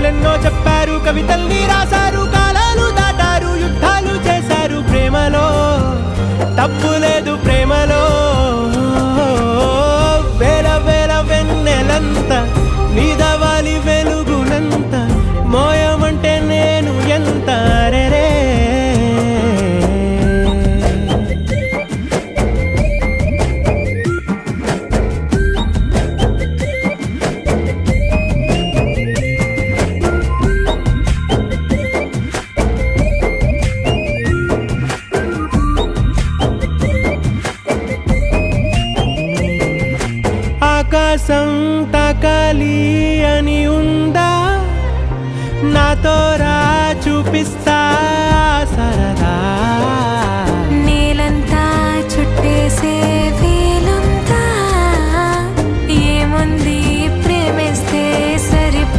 కథలెన్నో చెప్పారు, కవితల్ని రాశారు, కాలాలు దాటారు, యుద్ధాలు చేశారు. ప్రేమలో తప్పు లేదు, ప్రేమలో వేల వేల వెన్నెలంత నీదవాలి వెలుగునంత, మోయమంటే నేను ఎంత రే. ఆకాశం తాకాలి అని ఉందా, నాతో రా చూపిస్తా